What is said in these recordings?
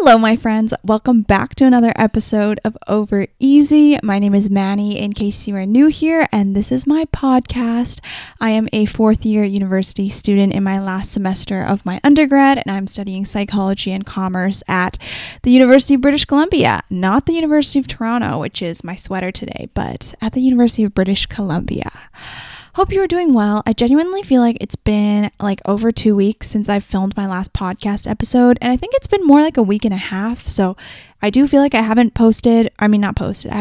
Hello, my friends. Welcome back to another episode of Over Easy. My name is Manny, in case you are new here, and this is my podcast. I am a fourth-year university student in my last semester of my undergrad, and I'm studying psychology and commerce at the University of British Columbia. Not the University of Toronto, which is my sweater today, but at the University of British Columbia. Hope you are doing well. I genuinely feel like it's been like over 2 weeks since I've filmed my last podcast episode, and I think it's been more like a week and a half. So I do feel like I haven't I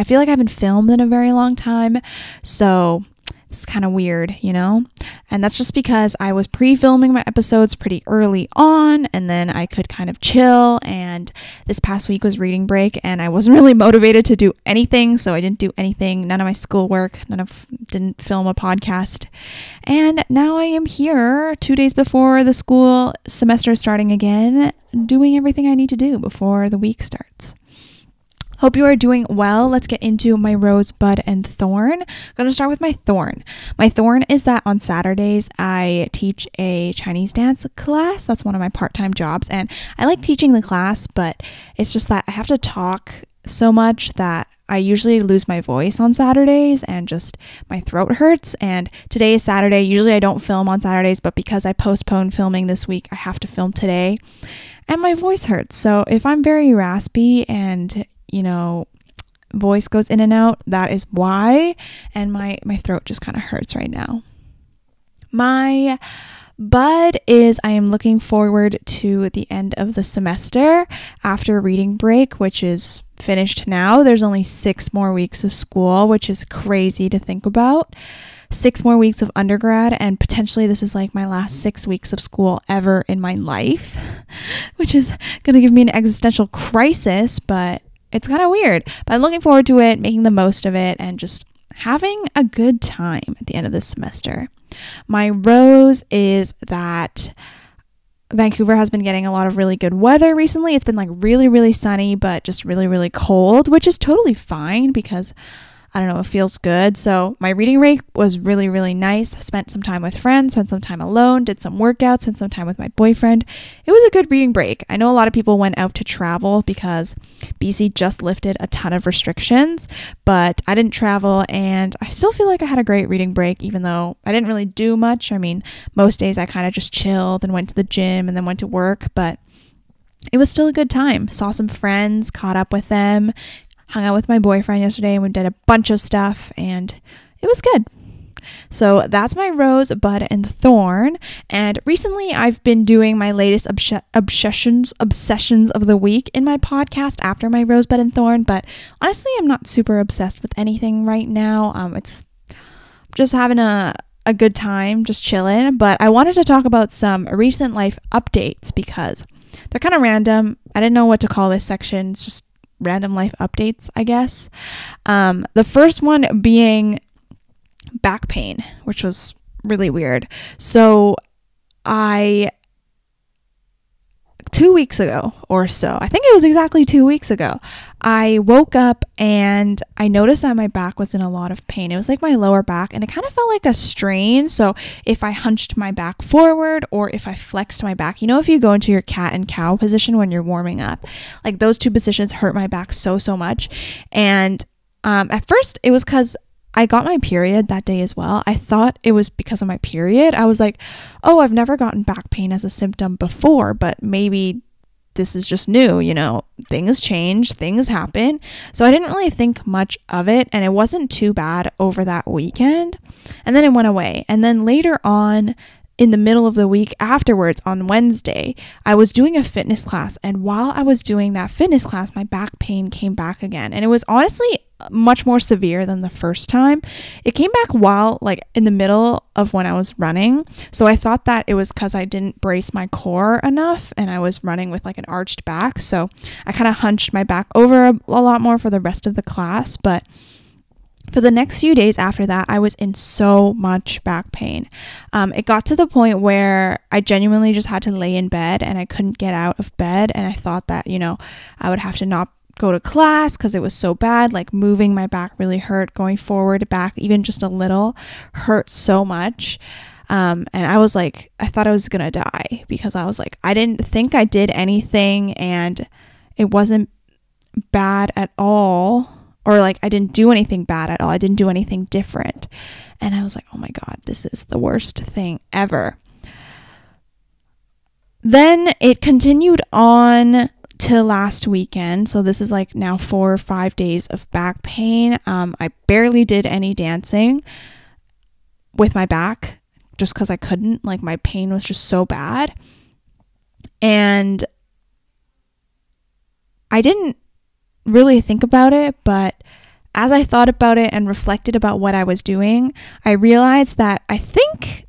feel like I haven't filmed in a very long time. So it's kind of weird, you know? And that's just because I was pre-filming my episodes pretty early on, and then I could kind of chill, and this past week was reading break, and I wasn't really motivated to do anything, so I didn't do anything, none of my schoolwork, didn't film a podcast. And now I am here 2 days before the school semester is starting again, doing everything I need to do before the week starts. Hope you are doing well. Let's get into my rose, bud, and thorn. I'm going to start with my thorn. My thorn is that on Saturdays, I teach a Chinese dance class. That's one of my part-time jobs, and I like teaching the class, but it's just that I have to talk so much that I usually lose my voice on Saturdays, and just my throat hurts. And today is Saturday. Usually I don't film on Saturdays, but because I postponed filming this week, I have to film today, and my voice hurts. So if I'm very raspy and voice goes in and out, that is why. And my throat just kind of hurts right now. My bud is I am looking forward to the end of the semester after reading break, which is finished now. There's only 6 more weeks of school, which is crazy to think about. 6 more weeks of undergrad, and potentially this is like my last 6 weeks of school ever in my life, which is going to give me an existential crisis, but it's kind of weird. But I'm looking forward to it, making the most of it, and just having a good time at the end of this semester. My rose is that Vancouver has been getting a lot of really good weather recently. It's been like really, really sunny, but just really, really cold, which is totally fine because I don't know, it feels good. So my reading break was really, really nice. Spent some time with friends, spent some time alone, did some workouts, spent some time with my boyfriend. It was a good reading break. I know a lot of people went out to travel because BC just lifted a ton of restrictions, but I didn't travel, and I still feel like I had a great reading break, even though I didn't really do much. I mean, most days I kind of just chilled and went to the gym and then went to work, but it was still a good time. Saw some friends, caught up with them, hung out with my boyfriend yesterday, and we did a bunch of stuff, and it was good. So that's my rose, bud, and thorn. And recently I've been doing my latest obsessions of the week in my podcast after my rose, bud, and thorn. But honestly, I'm not super obsessed with anything right now. It's just having a good time, just chilling. But I wanted to talk about some recent life updates because they're kind of random. I didn't know what to call this section. It's just random life updates, I guess. The first one being back pain, which was really weird. So 2 weeks ago or so, I think it was exactly 2 weeks ago, I woke up and I noticed that my back was in a lot of pain. It was like my lower back, and it kind of felt like a strain. So if I hunched my back forward or if I flexed my back, if you go into your cat and cow position when you're warming up, like those two positions hurt my back so much. And at first it was because I got my period that day as well. I thought it was because of my period. I was like, oh, I've never gotten back pain as a symptom before, but maybe this is just new, things change, things happen. So I didn't really think much of it, and it wasn't too bad over that weekend. And then it went away. And then later on, in the middle of the week afterwards, on Wednesday, I was doing a fitness class, and while I was doing that fitness class, my back pain came back again, and it was honestly much more severe than the first time. It came back while in the middle of when I was running, so I thought that it was because I didn't brace my core enough and I was running with an arched back, so I kind of hunched my back over a lot more for the rest of the class. But for the next few days after that, I was in so much back pain. It got to the point where I genuinely just had to lay in bed and I couldn't get out of bed. And I thought that, I would have to not go to class because it was so bad. Like moving my back really hurt, going forward, back, even just a little hurt so much. And I was like, I thought I was going to die because I was like, I didn't think I did anything, and it wasn't bad at all, or like I didn't do anything bad at all. I didn't do anything different. And I was like, oh my God, this is the worst thing ever. Then it continued on to last weekend. So this is like now 4 or 5 days of back pain. I barely did any dancing with my back just because I couldn't. Like my pain was just so bad. And I didn't really think about it, but as I thought about it and reflected about what I was doing, I realized that I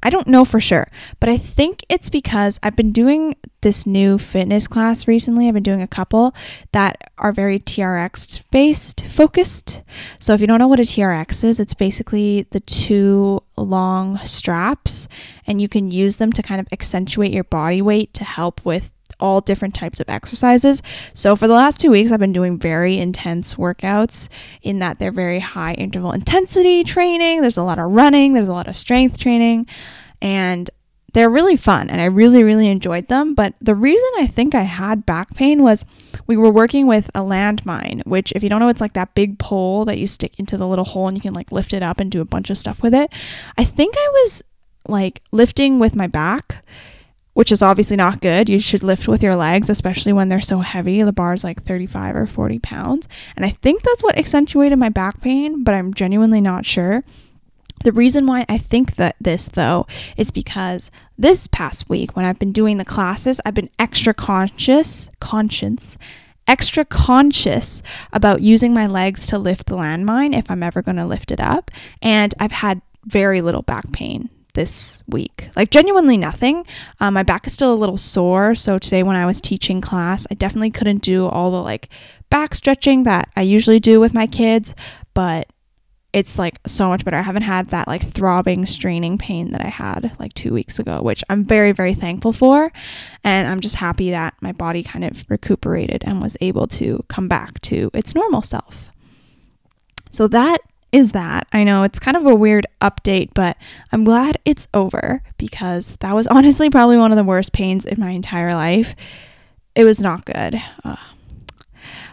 don't know for sure, but I think it's because I've been doing this new fitness class recently. I've been doing a couple that are very TRX based focused. So if you don't know what a TRX is, it's basically the 2 long straps, and you can use them to kind of accentuate your body weight to help with all different types of exercises. So for the last 2 weeks, I've been doing very intense workouts in that they're very high interval intensity training. There's a lot of running, there's a lot of strength training, and they're really fun, and I really, really enjoyed them. But the reason I think I had back pain was we were working with a landmine, which, if you don't know, it's like that big pole that you stick into the little hole and you can like lift it up and do a bunch of stuff with it. I think I was like lifting with my back, which is obviously not good. You should lift with your legs, especially when they're so heavy. The bar is like 35 or 40 pounds. And I think that's what accentuated my back pain, but I'm genuinely not sure. The reason why I think that this, though, is because this past week when I've been doing the classes, I've been extra conscious about using my legs to lift the landmine if I'm ever going to lift it up. And I've had very little back pain this week, like genuinely nothing. My back is still a little sore. So today when I was teaching class, I definitely couldn't do all the like back stretching that I usually do with my kids, but it's like so much better. I haven't had that like throbbing, straining pain that I had like 2 weeks ago, which I'm very, very thankful for. And I'm just happy that my body kind of recuperated and was able to come back to its normal self. So that is that. I know it's kind of a weird update, but I'm glad it's over because that was honestly probably one of the worst pains in my entire life. It was not good.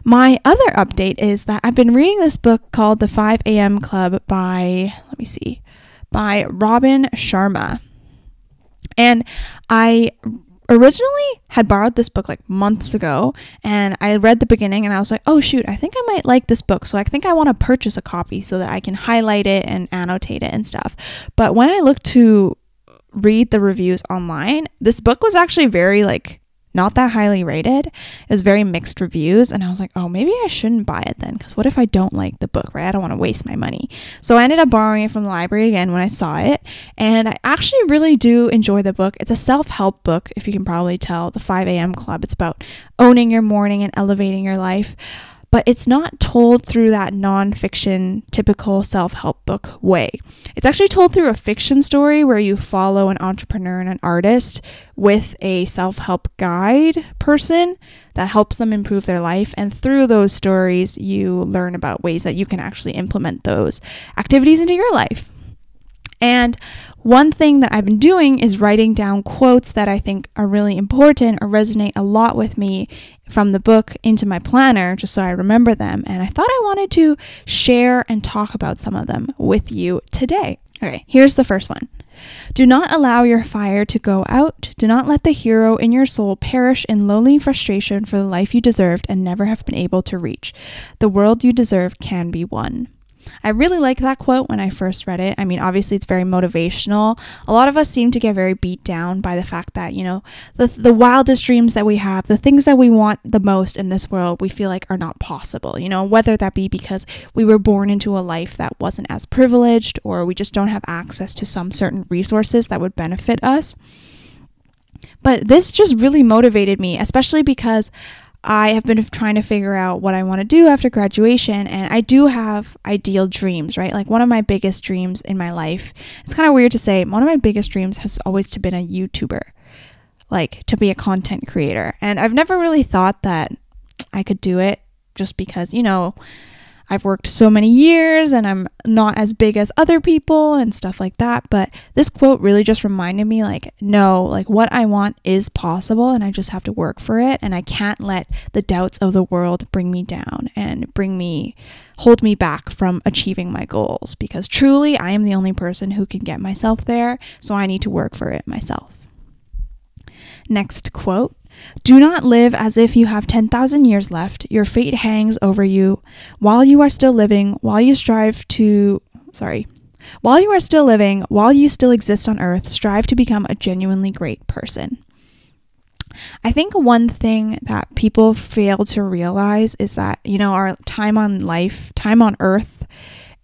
My other update is that I've been reading this book called The 5 a.m. Club by Robin Sharma. And I originally had borrowed this book like months ago, and I read the beginning and I was like, oh shoot, I think I might like this book. So I think I want to purchase a copy so that I can highlight it and annotate it and stuff. But when I looked to read the reviews online, this book was actually very like not that highly rated. It was very mixed reviews, and I was like, oh, maybe I shouldn't buy it then, because what if I don't like the book, right? I don't want to waste my money. So I ended up borrowing it from the library again when I saw it, and I actually really do enjoy the book. It's a self-help book, if you can probably tell. The 5 a.m. Club, it's about owning your morning and elevating your life. But it's not told through that nonfiction, typical self-help book way. It's actually told through a fiction story where you follow an entrepreneur and an artist with a self-help guide person that helps them improve their life. And through those stories, you learn about ways that you can actually implement those activities into your life. And one thing that I've been doing is writing down quotes that I think are really important or resonate a lot with me from the book into my planner, just so I remember them. And I thought I wanted to share and talk about some of them with you today. Okay, here's the first one. Do not allow your fire to go out. Do not let the hero in your soul perish in lonely frustration for the life you deserved and never have been able to reach. The world you deserve can be won. I really like that quote when I first read it. I mean, obviously it's very motivational. A lot of us seem to get very beat down by the fact that, you know, the wildest dreams that we have, the things that we want the most in this world, we feel like are not possible, you know, whether that be because we were born into a life that wasn't as privileged, or we just don't have access to some certain resources that would benefit us. But this just really motivated me, especially because I have been trying to figure out what I want to do after graduation, and I do have ideal dreams, right? Like one of my biggest dreams in my life, it's kind of weird to say, one of my biggest dreams has always been a YouTuber, like to be a content creator. And I've never really thought that I could do it just because, you know, I've worked so many years and I'm not as big as other people and stuff like that. But this quote really just reminded me, like, no, like what I want is possible and I just have to work for it. And I can't let the doubts of the world bring me down and hold me back from achieving my goals, because truly I am the only person who can get myself there. So I need to work for it myself. Next quote. Do not live as if you have 10,000 years left. Your fate hangs over you. While you are still living, while you still exist on earth, strive to become a genuinely great person. I think one thing that people fail to realize is that, our time on earth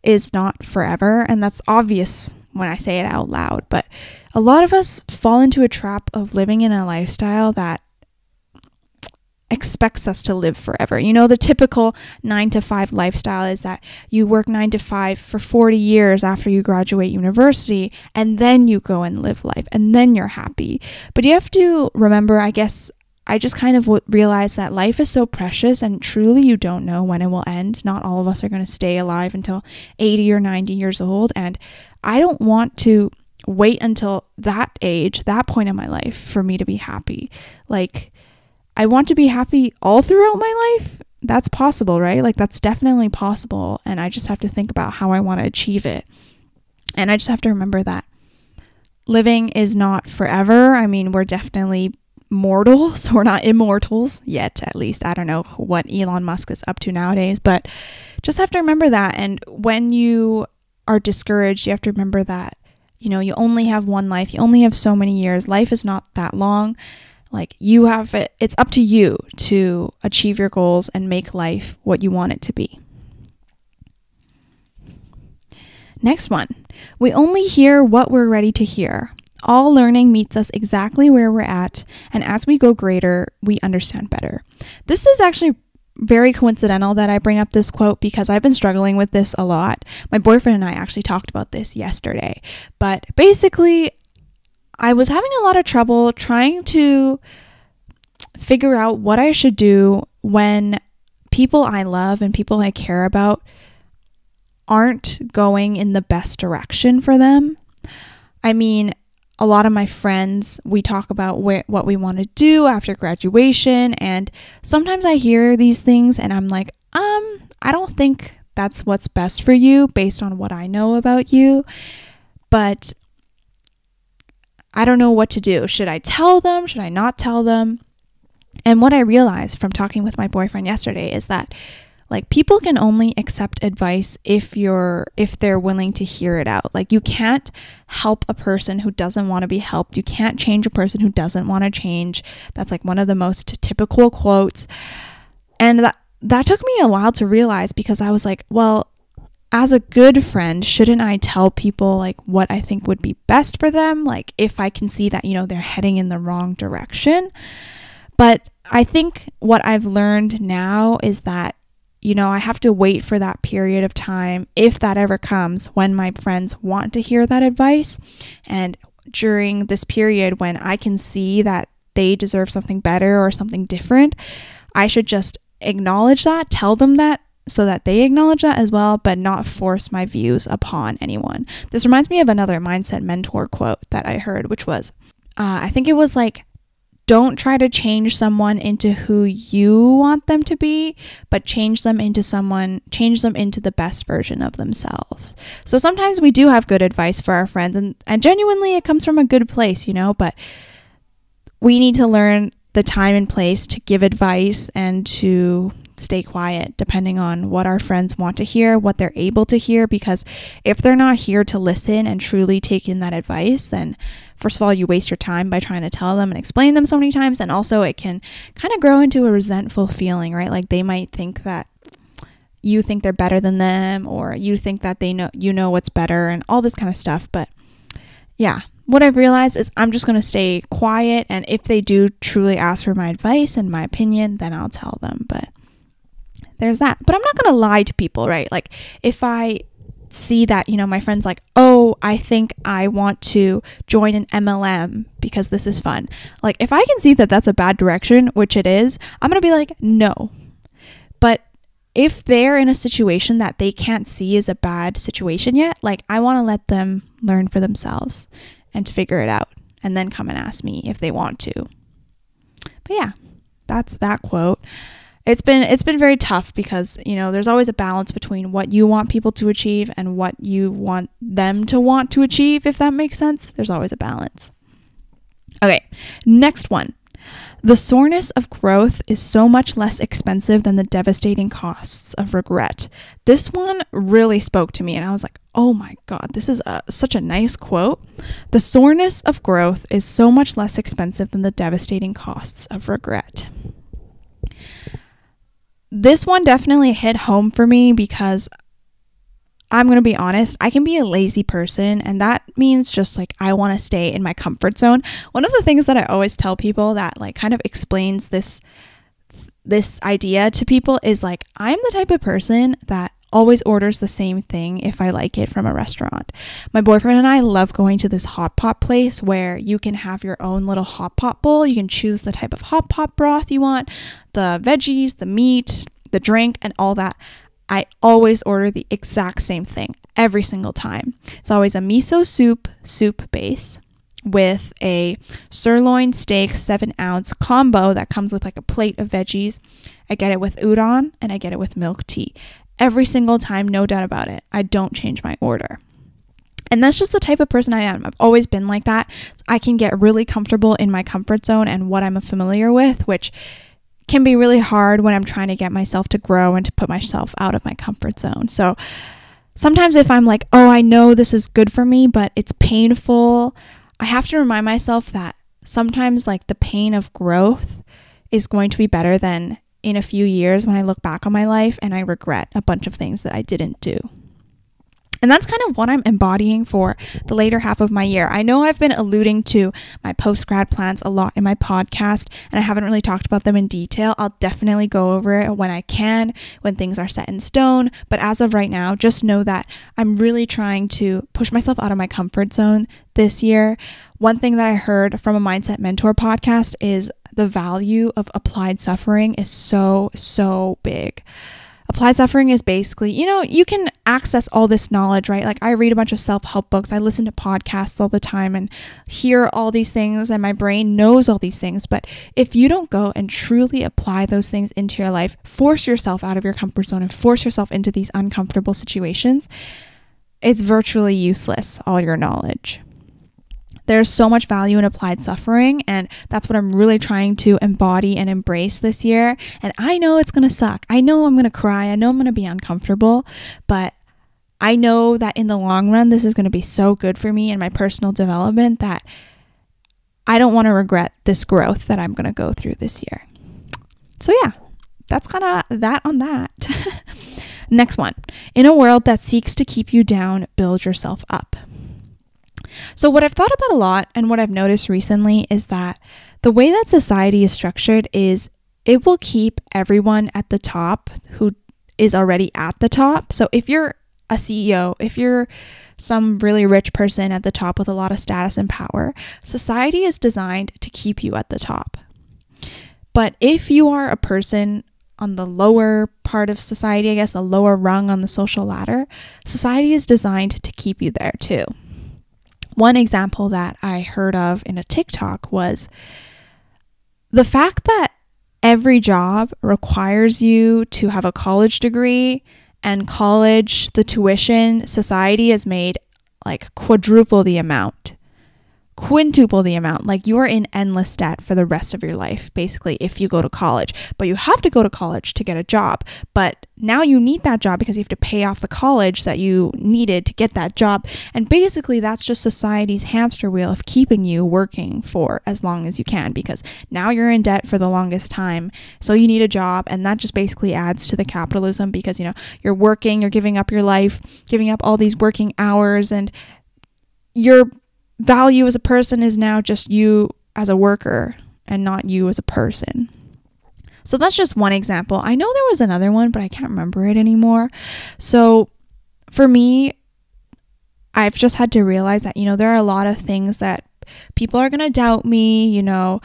is not forever. And that's obvious when I say it out loud. But a lot of us fall into a trap of living in a lifestyle that expects us to live forever. The typical 9-to-5 lifestyle is that you work 9 to 5 for 40 years after you graduate university, and then you go and live life, and then you're happy. But you have to remember, I guess, I just kind of realized that life is so precious, and truly you don't know when it will end. Not all of us are going to stay alive until 80 or 90 years old, and I don't want to wait until that age, that point in my life, for me to be happy. Like, I want to be happy all throughout my life. That's possible, right? Like, that's definitely possible. And I just have to think about how I want to achieve it. And I just have to remember that living is not forever. I mean, we're definitely mortals. We're not immortals yet, at least. I don't know what Elon Musk is up to nowadays, but just have to remember that. And when you are discouraged, you have to remember that, you only have one life. You only have so many years. Life is not that long. Like, it's up to you to achieve your goals and make life what you want it to be. Next one. We only hear what we're ready to hear. All learning meets us exactly where we're at, and as we go greater, we understand better. This is actually very coincidental that I bring up this quote, because I've been struggling with this a lot. My boyfriend and I actually talked about this yesterday. But basically, I was having a lot of trouble trying to figure out what I should do when people I love and people I care about aren't going in the best direction for them. I mean, a lot of my friends, we talk about what we want to do after graduation, and sometimes I hear these things and I'm like, I don't think that's what's best for you based on what I know about you. But I don't know what to do. Should I tell them? Should I not tell them? And what I realized from talking with my boyfriend yesterday is that, like, people can only accept advice if they're willing to hear it out. Like, you can't help a person who doesn't want to be helped. You can't change a person who doesn't want to change. That's like one of the most typical quotes. And that took me a while to realize, because I was like, well, as a good friend, shouldn't I tell people like what I think would be best for them? Like, if I can see that, they're heading in the wrong direction. But I think what I've learned now is that, I have to wait for that period of time, if that ever comes, when my friends want to hear that advice. And during this period when I can see that they deserve something better or something different, I should just acknowledge that, tell them that, so that they acknowledge that as well, but not force my views upon anyone. This reminds me of another mindset mentor quote that I heard, which was, I think it was like, don't try to change someone into who you want them to be, but change them into the best version of themselves. So sometimes we do have good advice for our friends, and genuinely it comes from a good place, but we need to learn the time and place to give advice and to stay quiet depending on what our friends want to hear, what they're able to hear, because if they're not here to listen and truly take in that advice, then first of all, you waste your time by trying to tell them and explain them so many times, and also it can kind of grow into a resentful feeling, right? Like, they might think that you think they're better than them, or you think that they know what's better, and all this kind of stuff. But yeah, what I've realized is I'm just going to stay quiet, and if they do truly ask for my advice and my opinion, then I'll tell them. But there's that. But I'm not going to lie to people, right? Like, if I see that, my friend's like, oh, I think I want to join an MLM because this is fun. Like, if I can see that that's a bad direction, which it is, I'm going to be like, no. But if they're in a situation that they can't see is a bad situation yet, like I want to let them learn for themselves and to figure it out and then come and ask me if they want to. But yeah, that's that quote. It's been very tough because, you know, there's always a balance between what you want people to achieve and what you want them to want to achieve, if that makes sense. There's always a balance. Okay, next one. The soreness of growth is so much less expensive than the devastating costs of regret. This one really spoke to me, and I was like, oh my God, this is such a nice quote. The soreness of growth is so much less expensive than the devastating costs of regret. This one definitely hit home for me because I'm going to be honest, I can be a lazy person, and that means just like I want to stay in my comfort zone. One of the things that I always tell people that like kind of explains this idea to people is like, I'm the type of person that always orders the same thing if I like it from a restaurant. My boyfriend and I love going to this hot pot place where you can have your own little hot pot bowl. You can choose the type of hot pot broth you want, the veggies, the meat, the drink, and all that. I always order the exact same thing every single time. It's always a miso soup base with a sirloin steak 7-ounce combo that comes with like a plate of veggies. I get it with udon and I get it with milk tea. Every single time, no doubt about it. I don't change my order. And that's just the type of person I am. I've always been like that. So I can get really comfortable in my comfort zone and what I'm familiar with, which can be really hard when I'm trying to get myself to grow and to put myself out of my comfort zone. So sometimes if I'm like, oh, I know this is good for me, but it's painful, I have to remind myself that sometimes like the pain of growth is going to be better than in a few years when I look back on my life and I regret a bunch of things that I didn't do. And that's kind of what I'm embodying for the later half of my year. I know I've been alluding to my post-grad plans a lot in my podcast, and I haven't really talked about them in detail. I'll definitely go over it when I can, when things are set in stone. But as of right now, just know that I'm really trying to push myself out of my comfort zone this year. One thing that I heard from a Mindset Mentor podcast is the value of applied suffering is so big. Applied suffering is basically, you know, you can access all this knowledge, right? Like I read a bunch of self-help books. I listen to podcasts all the time and hear all these things, and my brain knows all these things. But if you don't go and truly apply those things into your life, force yourself out of your comfort zone and force yourself into these uncomfortable situations, it's virtually useless, all your knowledge. There's so much value in applied suffering, and that's what I'm really trying to embody and embrace this year. And I know it's going to suck. I know I'm going to cry. I know I'm going to be uncomfortable, but I know that in the long run, this is going to be so good for me and my personal development that I don't want to regret this growth that I'm going to go through this year. So yeah, that's kind of that on that. Next one. In a world that seeks to keep you down, build yourself up. So what I've thought about a lot and what I've noticed recently is that the way that society is structured is it will keep everyone at the top who is already at the top. So if you're a CEO, if you're some really rich person at the top with a lot of status and power, society is designed to keep you at the top. But if you are a person on the lower part of society, I guess the lower rung on the social ladder, society is designed to keep you there too. One example that I heard of in a TikTok was the fact that every job requires you to have a college degree, and the tuition, society has made like quintuple the amount. Like you are in endless debt for the rest of your life, basically, if you go to college. But you have to go to college to get a job. But now you need that job because you have to pay off the college that you needed to get that job. And basically, that's just society's hamster wheel of keeping you working for as long as you can, because now you're in debt for the longest time. So you need a job. And that just basically adds to the capitalism because, you know, you're working, you're giving up your life, giving up all these working hours, and your value as a person is now just you as a worker and not you as a person. So that's just one example. I know there was another one, but I can't remember it anymore. So for me, I've just had to realize that, you know, there are a lot of things that people are going to doubt me, you know,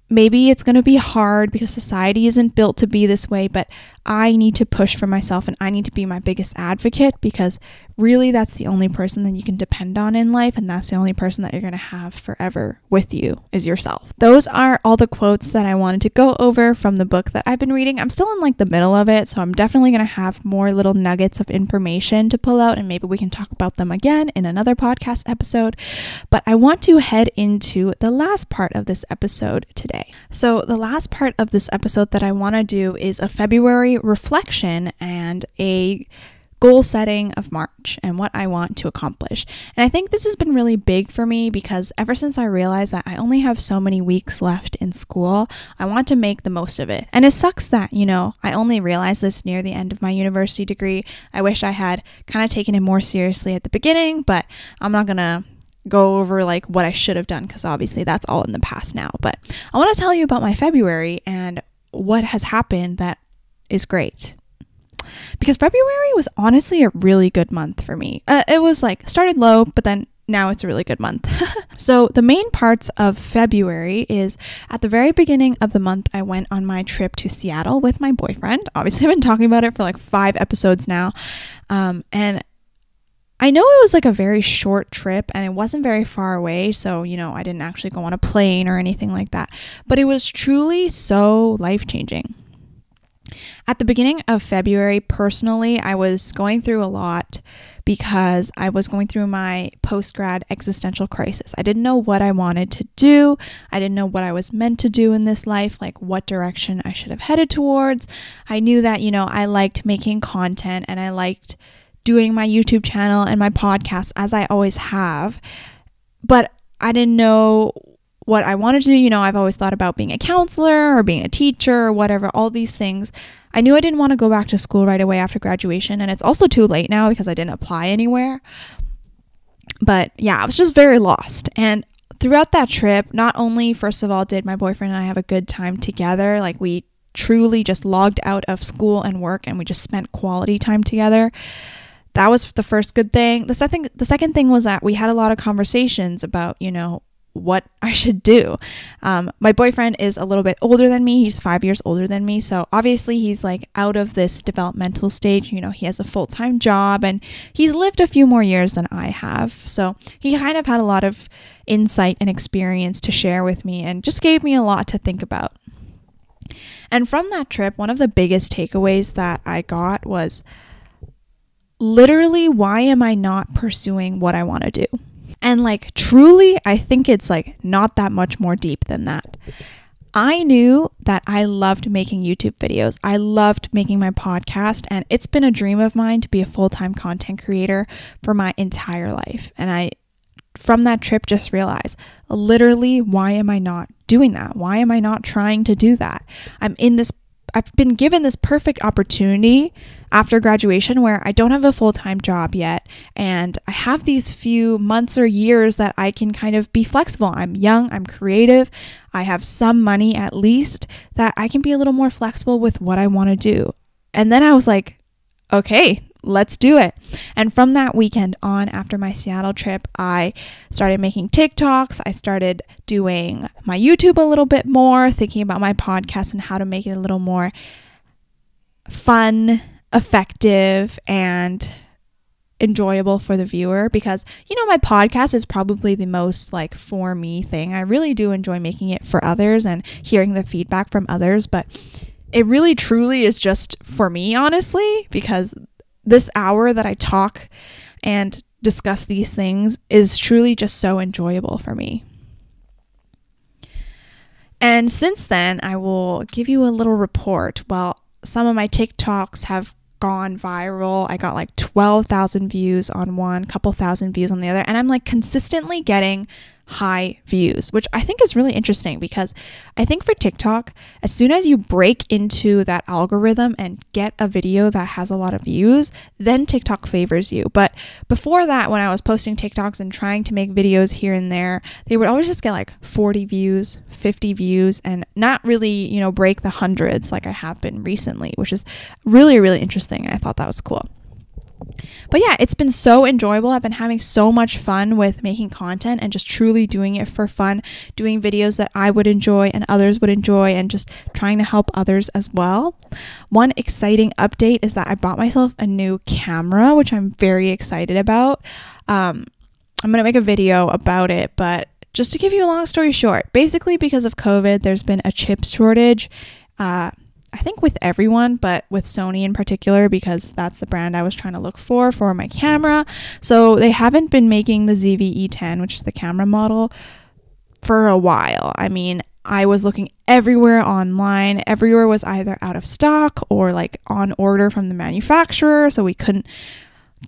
maybe it's going to be hard because society isn't built to be this way, but I need to push for myself and I need to be my biggest advocate, because really that's the only person that you can depend on in life, and that's the only person that you're going to have forever with you is yourself. Those are all the quotes that I wanted to go over from the book that I've been reading. I'm still in like the middle of it, so I'm definitely going to have more little nuggets of information to pull out, and maybe we can talk about them again in another podcast episode. But I want to head into the last part of this episode today. So the last part of this episode that I want to do is a February reflection and a goal setting of March and what I want to accomplish. And I think this has been really big for me, because ever since I realized that I only have so many weeks left in school, I want to make the most of it. And it sucks that, I only realized this near the end of my university degree. I wish I had kind of taken it more seriously at the beginning, but I'm not gonna go over like what I should have done, because obviously that's all in the past now. But I want to tell you about my February and what has happened that is great. Because February was honestly a really good month for me. It was like started low, but then now it's a really good month. So the main parts of February is at the very beginning of the month, I went on my trip to Seattle with my boyfriend. Obviously, I've been talking about it for like 5 episodes now. And I know it was like a very short trip and it wasn't very far away. So, I didn't actually go on a plane or anything like that. But it was truly so life-changing. At the beginning of February, personally, I was going through a lot because I was going through my post-grad existential crisis. I didn't know what I wanted to do. I didn't know what I was meant to do in this life, like what direction I should have headed towards. I knew that, I liked making content and I liked doing my YouTube channel and my podcast, as I always have, but I didn't know what I wanted to do. I've always thought about being a counselor or being a teacher or whatever, all these things. I knew I didn't want to go back to school right away after graduation, and it's also too late now because I didn't apply anywhere. But yeah, I was just very lost. And throughout that trip, not only, first of all, did my boyfriend and I have a good time together, like we truly just logged out of school and work and we just spent quality time together. That was the first good thing. The second thing was that we had a lot of conversations about, what I should do. My boyfriend is a little bit older than me. He's 5 years older than me. So obviously he's like out of this developmental stage. He has a full-time job and he's lived a few more years than I have. So he kind of had a lot of insight and experience to share with me and just gave me a lot to think about. And from that trip, one of the biggest takeaways that I got was literally, why am I not pursuing what I want to do? And like truly, I think it's like not that much more deep than that. I knew that I loved making YouTube videos. I loved making my podcast, and it's been a dream of mine to be a full-time content creator for my entire life. And I, from that trip, just realized literally, why am I not doing that? Why am I not trying to do that? I've been given this perfect opportunity after graduation where I don't have a full-time job yet, and I have these few months or years that I can kind of be flexible. I'm young, I'm creative, I have some money at least, that I can be a little more flexible with what I want to do. And then I was like, okay, let's do it. And from that weekend on, after my Seattle trip, I started making TikToks. I started doing my YouTube a little bit more, thinking about my podcast and how to make it a little more fun, effective, and enjoyable for the viewer, because my podcast is probably the most like for me thing. I really do enjoy making it for others and hearing the feedback from others, but it really truly is just for me, honestly, because this hour that I talk and discuss these things is truly just so enjoyable for me. And since then, I will give you a little report. Well, some of my TikToks have gone viral. I got like 12,000 views on one, couple thousand views on the other, and I'm like consistently getting high views, which I think is really interesting, because I think for TikTok, as soon as you break into that algorithm and get a video that has a lot of views, then TikTok favors you. But before that, when I was posting TikToks and trying to make videos here and there, they would always just get like 40 views, 50 views, and not really, break the hundreds like I have been recently, which is really, really interesting. And I thought that was cool. But yeah, it's been so enjoyable. I've been having so much fun with making content and just truly doing it for fun, doing videos that I would enjoy and others would enjoy, and just trying to help others as well. One exciting update is that I bought myself a new camera, which I'm very excited about. I'm going to make a video about it, but just to give you a long story short, basically because of COVID, there's been a chip shortage. I think with everyone, but with Sony in particular, because that's the brand I was trying to look for my camera. So they haven't been making the ZV-E10, which is the camera model, for a while. I mean, I was looking everywhere online. Everywhere was either out of stock or like on order from the manufacturer, so we couldn't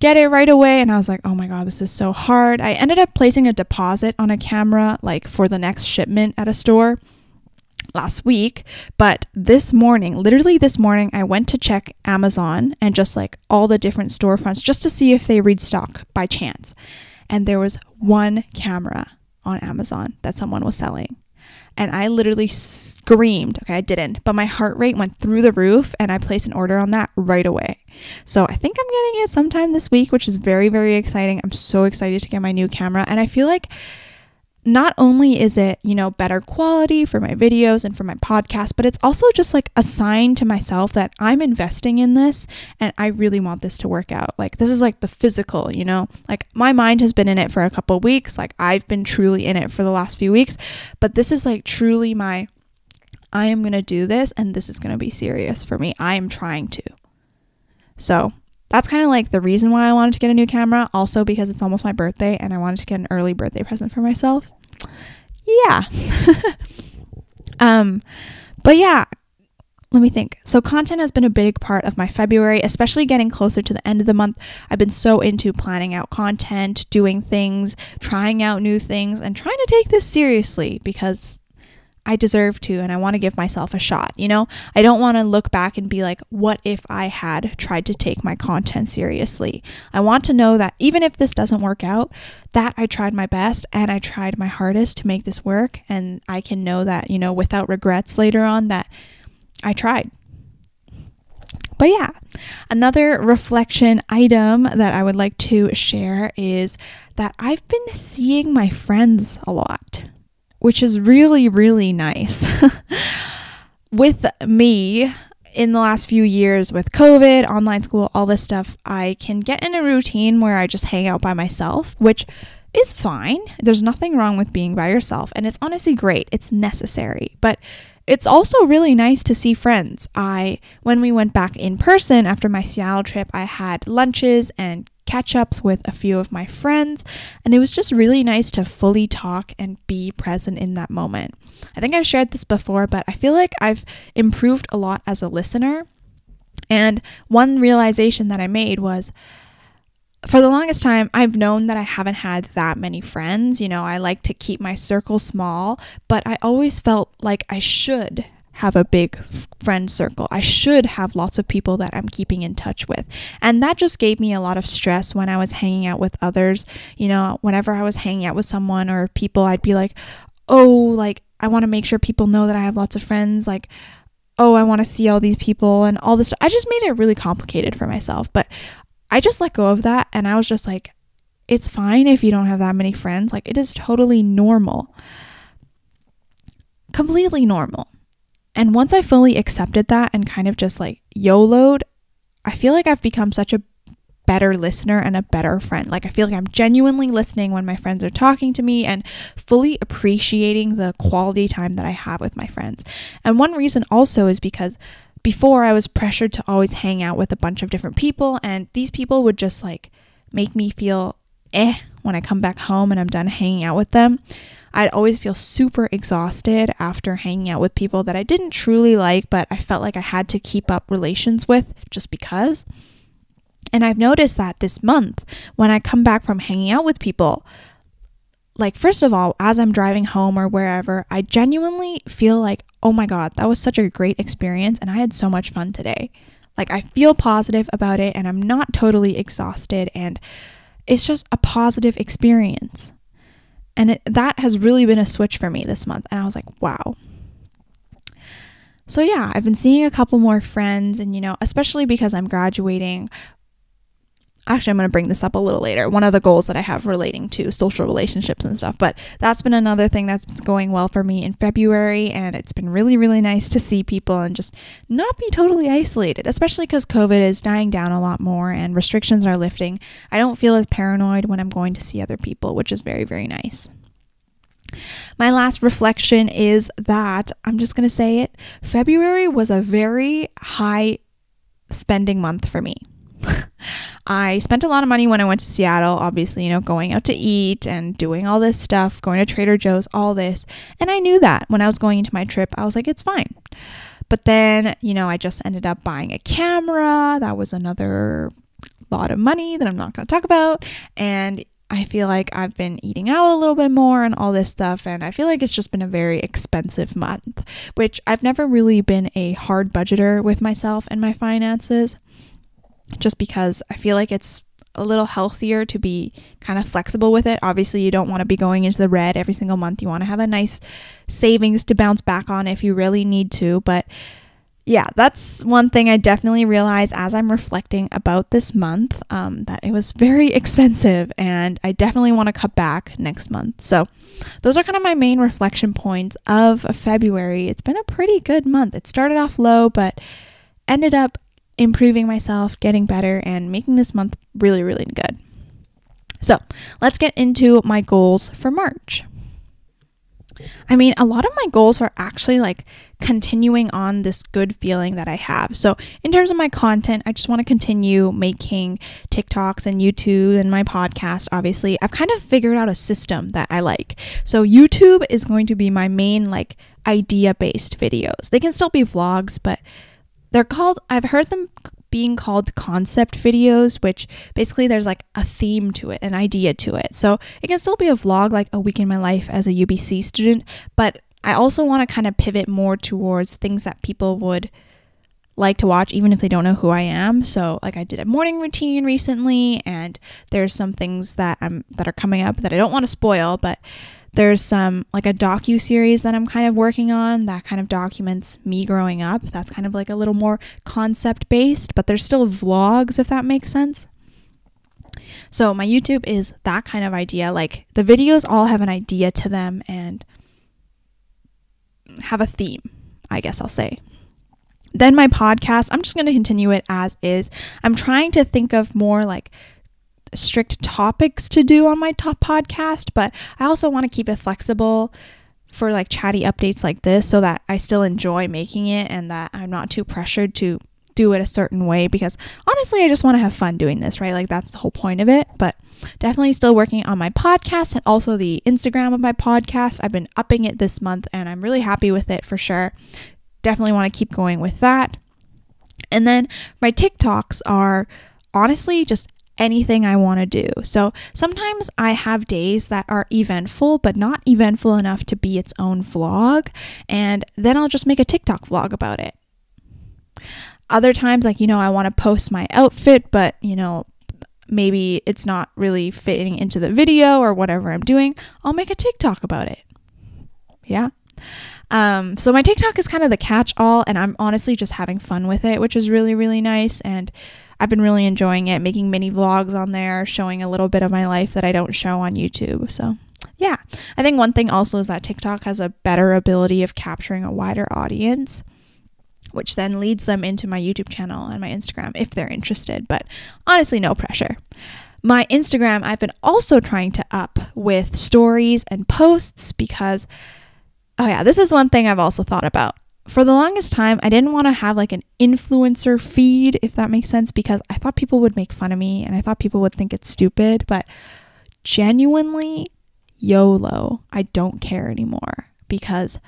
get it right away. And I was like, oh my God, this is so hard. I ended up placing a deposit on a camera like for the next shipment at a store last week, but literally this morning, I went to check Amazon and just like all the different storefronts just to see if they restock by chance. And there was one camera on Amazon that someone was selling. And I literally screamed. Okay, I didn't, but my heart rate went through the roof and I placed an order on that right away. So I think I'm getting it sometime this week, which is very, very exciting. I'm so excited to get my new camera. And I feel like not only is it, better quality for my videos and for my podcast, but it's also just like a sign to myself that I'm investing in this and I really want this to work out. Like this is like the physical, like my mind has been in it for a couple of weeks. Like I've been truly in it for the last few weeks, but this is like truly I am going to do this and this is going to be serious for me. I am trying to. So that's kind of like the reason why I wanted to get a new camera. Also because it's almost my birthday and I wanted to get an early birthday present for myself. Yeah. But yeah, let me think. So content has been a big part of my February, especially getting closer to the end of the month. I've been so into planning out content, doing things, trying out new things, and trying to take this seriously because I deserve to, and I want to give myself a shot. I don't want to look back and be like, what if I had tried to take my content seriously? I want to know that even if this doesn't work out, that I tried my best and I tried my hardest to make this work. And I can know that, without regrets later on, that I tried. But yeah, another reflection item that I would like to share is that I've been seeing my friends a lot, which is really, really nice. With me, in the last few years with COVID, online school, all this stuff, I can get in a routine where I just hang out by myself, which is fine. There's nothing wrong with being by yourself, and it's honestly great. It's necessary, but it's also really nice to see friends. When we went back in person after my Seattle trip, I had lunches and catch-ups with a few of my friends, and it was just really nice to fully talk and be present in that moment. I think I've shared this before, but I feel like I've improved a lot as a listener. And one realization that I made was, for the longest time, I've known that I haven't had that many friends. I like to keep my circle small, but I always felt like I should have a big friend circle. I should have lots of people that I'm keeping in touch with. And that just gave me a lot of stress when I was hanging out with others. Whenever I was hanging out with someone or people, I'd be like, oh, like, I want to make sure people know that I have lots of friends. Like, oh, I want to see all these people and all this. I just made it really complicated for myself. But I just let go of that. And I was just like, it's fine if you don't have that many friends. Like, it is totally normal. Completely normal. And once I fully accepted that and kind of just like YOLO'd, I feel like I've become such a better listener and a better friend. Like I feel like I'm genuinely listening when my friends are talking to me and fully appreciating the quality time that I have with my friends. And one reason also is because before I was pressured to always hang out with a bunch of different people, and these people would just like make me feel when I come back home and I'm done hanging out with them. I'd always feel super exhausted after hanging out with people that I didn't truly like, but I felt like I had to keep up relations with just because. And I've noticed that this month, when I come back from hanging out with people, like, first of all, as I'm driving home or wherever, I genuinely feel like, oh my God, that was such a great experience and I had so much fun today. Like, I feel positive about it and I'm not totally exhausted, and it's just a positive experience. And that has really been a switch for me this month. And I was like, wow. So yeah, I've been seeing a couple more friends, and especially because I'm graduating, actually, I'm going to bring this up a little later. One of the goals that I have relating to social relationships and stuff, but that's been another thing that's been going well for me in February, and it's been really, really nice to see people and just not be totally isolated, especially because COVID is dying down a lot more and restrictions are lifting. I don't feel as paranoid when I'm going to see other people, which is very, very nice. My last reflection is that, I'm just going to say it, February was a very high spending month for me. I spent a lot of money when I went to Seattle, obviously, going out to eat and doing all this stuff, going to Trader Joe's, all this. And I knew that when I was going into my trip, I was like, it's fine. But then, I just ended up buying a camera. That was another lot of money that I'm not going to talk about. And I feel like I've been eating out a little bit more and all this stuff. And I feel like it's just been a very expensive month, which I've never really been a hard budgeter with myself and my finances. Just because I feel like it's a little healthier to be kind of flexible with it. Obviously, you don't want to be going into the red every single month. You want to have a nice savings to bounce back on if you really need to. But yeah, that's one thing I definitely realized as I'm reflecting about this month, that it was very expensive and I definitely want to cut back next month. So those are kind of my main reflection points of February. It's been a pretty good month. It started off low, but ended up improving myself, getting better, and making this month really, really good. So let's get into my goals for March. I mean, a lot of my goals are actually like continuing on this good feeling that I have. So in terms of my content, I just want to continue making TikToks and YouTube and my podcast. Obviously, I've kind of figured out a system that I like. So YouTube is going to be my main like idea-based videos. They can still be vlogs, but I've heard them being called concept videos, which basically there's like a theme to it, an idea to it. So it can still be a vlog, like a week in my life as a UBC student, but I also want to kind of pivot more towards things that people would like to watch, even if they don't know who I am. So like I did a morning routine recently, and there's some things that are coming up that I don't want to spoil, but there's some like a docu-series that I'm kind of working on that kind of documents me growing up. That's kind of like a little more concept based, but there's still vlogs, if that makes sense. So my YouTube is that kind of idea. Like the videos all have an idea to them and have a theme, I guess I'll say. Then my podcast, I'm just going to continue it as is. I'm trying to think of more like strict topics to do on my top podcast, but I also want to keep it flexible for like chatty updates like this so that I still enjoy making it and that I'm not too pressured to do it a certain way, because honestly I just want to have fun doing this, right? Like that's the whole point of it. But definitely still working on my podcast and also the Instagram of my podcast. I've been upping it this month and I'm really happy with it for sure. Definitely want to keep going with that. And then my TikToks are honestly just anything I want to do. So sometimes I have days that are eventful, but not eventful enough to be its own vlog. And then I'll just make a TikTok vlog about it. Other times, like, I want to post my outfit, but, maybe it's not really fitting into the video or whatever I'm doing. I'll make a TikTok about it. Yeah. So my TikTok is kind of the catch-all, and I'm honestly just having fun with it, which is really, really nice. And I've been really enjoying it, making mini vlogs on there, showing a little bit of my life that I don't show on YouTube. So yeah, I think one thing also is that TikTok has a better ability of capturing a wider audience, which then leads them into my YouTube channel and my Instagram if they're interested. But honestly, no pressure. My Instagram, I've been also trying to up with stories and posts because, oh yeah, this is one thing I've also thought about. For the longest time, I didn't want to have like an influencer feed, if that makes sense, because I thought people would make fun of me and I thought people would think it's stupid. But genuinely, YOLO, I don't care anymore, because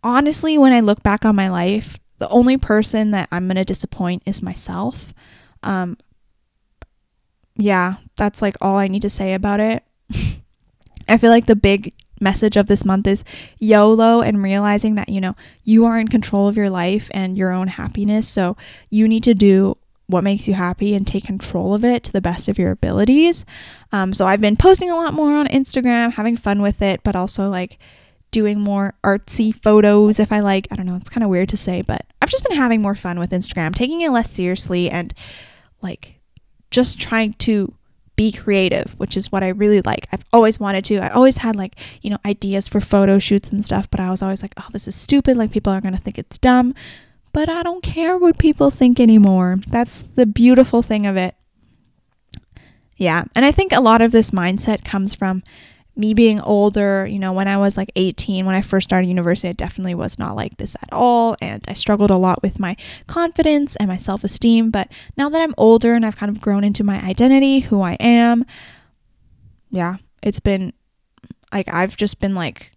honestly, when I look back on my life, the only person that I'm going to disappoint is myself. Yeah, that's like all I need to say about it. I feel like the big message of this month is YOLO, and realizing that, you are in control of your life and your own happiness. So you need to do what makes you happy and take control of it to the best of your abilities. So I've been posting a lot more on Instagram, having fun with it, but also like doing more artsy photos if I like. I don't know, it's kind of weird to say, but I've just been having more fun with Instagram, taking it less seriously and like just trying to be creative, which is what I really like. I've always wanted to. I always had like, ideas for photo shoots and stuff, but I was always like, oh, this is stupid. Like people are going to think it's dumb, but I don't care what people think anymore. That's the beautiful thing of it. Yeah. And I think a lot of this mindset comes from me being older. When I was like 18, when I first started university, I definitely was not like this at all. And I struggled a lot with my confidence and my self-esteem. But now that I'm older and I've kind of grown into my identity, who I am, yeah, it's been like, I've just been like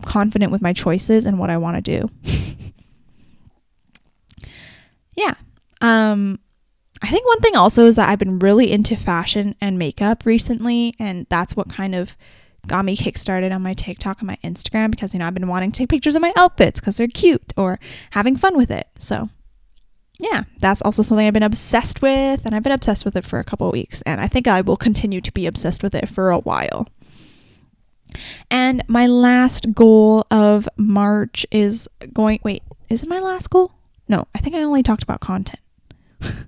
confident with my choices and what I want to do. Yeah. I think one thing also is that I've been really into fashion and makeup recently, and that's what kind of got me kickstarted on my TikTok and my Instagram, because I've been wanting to take pictures of my outfits because they're cute, or having fun with it. So yeah, that's also something I've been obsessed with, and I've been obsessed with it for a couple of weeks, and I think I will continue to be obsessed with it for a while. And my last goal of March is is it my last goal? No, I think I only talked about content.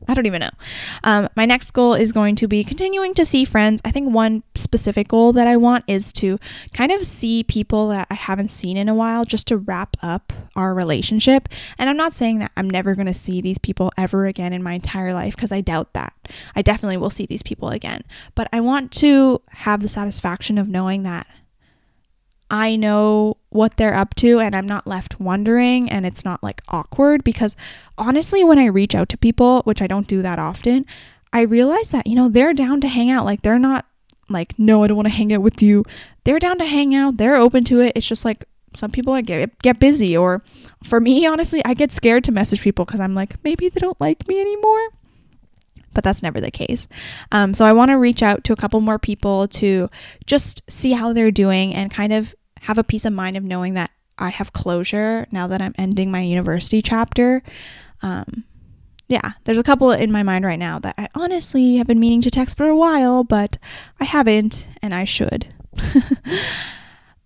I don't even know. My next goal is going to be continuing to see friends. I think one specific goal that I want is to kind of see people that I haven't seen in a while, just to wrap up our relationship. And I'm not saying that I'm never going to see these people ever again in my entire life, because I doubt that. I definitely will see these people again. But I want to have the satisfaction of knowing that I know what they're up to and I'm not left wondering, and it's not like awkward, because honestly, when I reach out to people, which I don't do that often, I realize that, they're down to hang out. Like they're not like, no, I don't want to hang out with you. They're down to hang out. They're open to it. It's just like some people get busy, or for me, honestly, I get scared to message people because I'm like, maybe they don't like me anymore. But that's never the case. So I want to reach out to a couple more people to just see how they're doing and kind of have a peace of mind of knowing that I have closure now that I'm ending my university chapter. Yeah, there's a couple in my mind right now that I honestly have been meaning to text for a while, but I haven't, and I should.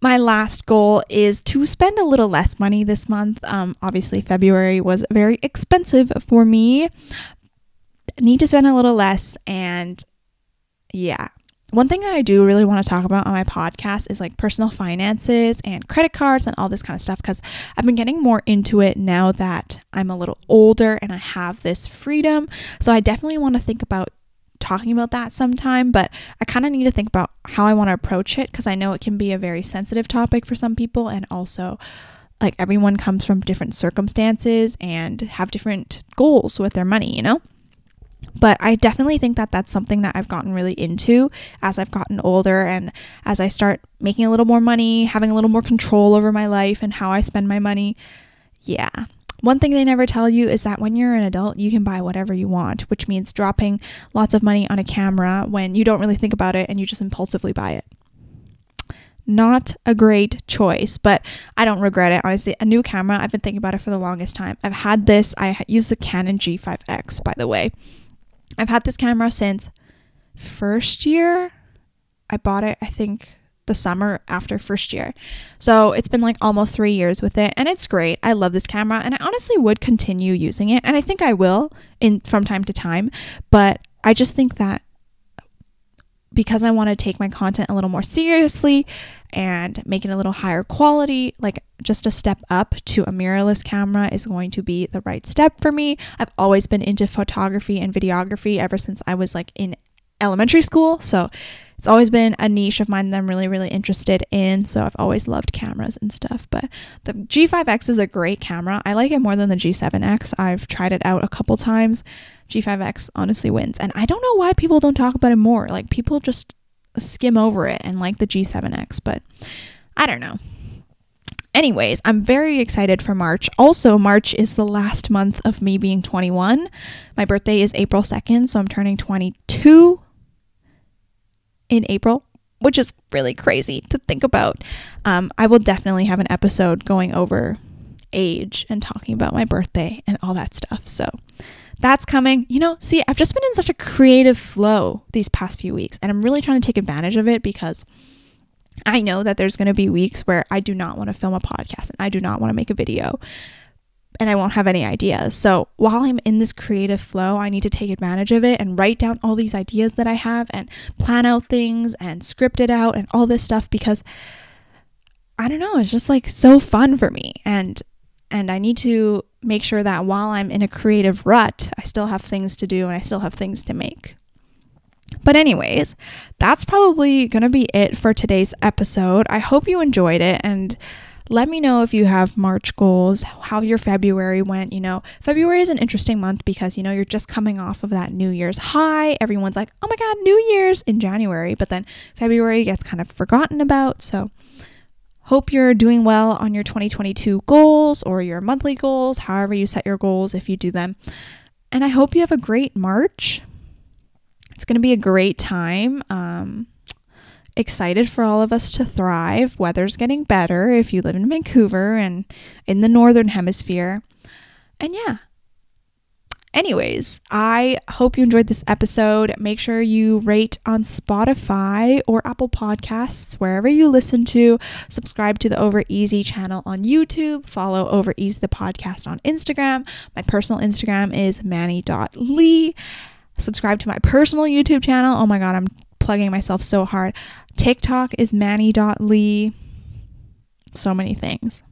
My last goal is to spend a little less money this month. Obviously, February was very expensive for me. Need to spend a little less, and yeah. One thing that I do really want to talk about on my podcast is like personal finances and credit cards and all this kind of stuff, because I've been getting more into it now that I'm a little older and I have this freedom. So I definitely want to think about talking about that sometime, but I kind of need to think about how I want to approach it, because I know it can be a very sensitive topic for some people, and also like everyone comes from different circumstances and have different goals with their money, But I definitely think that that's something that I've gotten really into as I've gotten older, and as I start making a little more money, having a little more control over my life and how I spend my money. Yeah. One thing they never tell you is that when you're an adult, you can buy whatever you want, which means dropping lots of money on a camera when you don't really think about it and you just impulsively buy it. Not a great choice, but I don't regret it. Honestly, a new camera, I've been thinking about it for the longest time. I've had this, I use the Canon G5X, by the way. I've had this camera since first year. I bought it, I think, the summer after first year. So it's been like almost 3 years with it, and it's great. I love this camera, and I honestly would continue using it, and I think I will from time to time. But I just think that because I want to take my content a little more seriously and make it a little higher quality, like just a step up to a mirrorless camera is going to be the right step for me. I've always been into photography and videography ever since I was like in elementary school. So it's always been a niche of mine that I'm really, really interested in. So I've always loved cameras and stuff. But the G5X is a great camera. I like it more than the G7X. I've tried it out a couple times. G5X honestly wins. And I don't know why people don't talk about it more. Like people just skim over it and like the G7X, but I don't know. Anyways, I'm very excited for March. Also, March is the last month of me being 21. My birthday is April 2nd, so I'm turning 22 in April, which is really crazy to think about. I will definitely have an episode going over age and talking about my birthday and all that stuff. So that's coming. See, I've just been in such a creative flow these past few weeks, and I'm really trying to take advantage of it, because I know that there's going to be weeks where I do not want to film a podcast and I do not want to make a video. and I won't have any ideas. So while I'm in this creative flow, I need to take advantage of it and write down all these ideas that I have and plan out things and script it out and all this stuff, because I don't know, it's just like so fun for me. And I need to make sure that while I'm in a creative rut, I still have things to do and I still have things to make. But anyways, that's probably going to be it for today's episode. I hope you enjoyed it, and let me know if you have March goals, how your February went. February is an interesting month because, you're just coming off of that New Year's high. Everyone's like, oh my God, New Year's in January, but then February gets kind of forgotten about. So hope you're doing well on your 2022 goals or your monthly goals, however you set your goals, if you do them. And I hope you have a great March. It's going to be a great time. Excited for all of us to thrive. Weather's getting better if you live in Vancouver and in the Northern Hemisphere. And yeah. Anyways, I hope you enjoyed this episode. Make sure you rate on Spotify or Apple Podcasts, wherever you listen to. Subscribe to the Over Easy channel on YouTube. Follow Over Easy the podcast on Instagram. My personal Instagram is manny.lee. Subscribe to my personal YouTube channel. Oh my God, I'm plugging myself so hard. TikTok is manny.lee. So many things.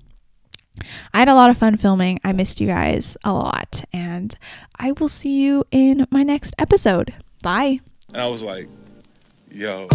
I had a lot of fun filming. I missed you guys a lot, and I will see you in my next episode. Bye. And I was like, yo.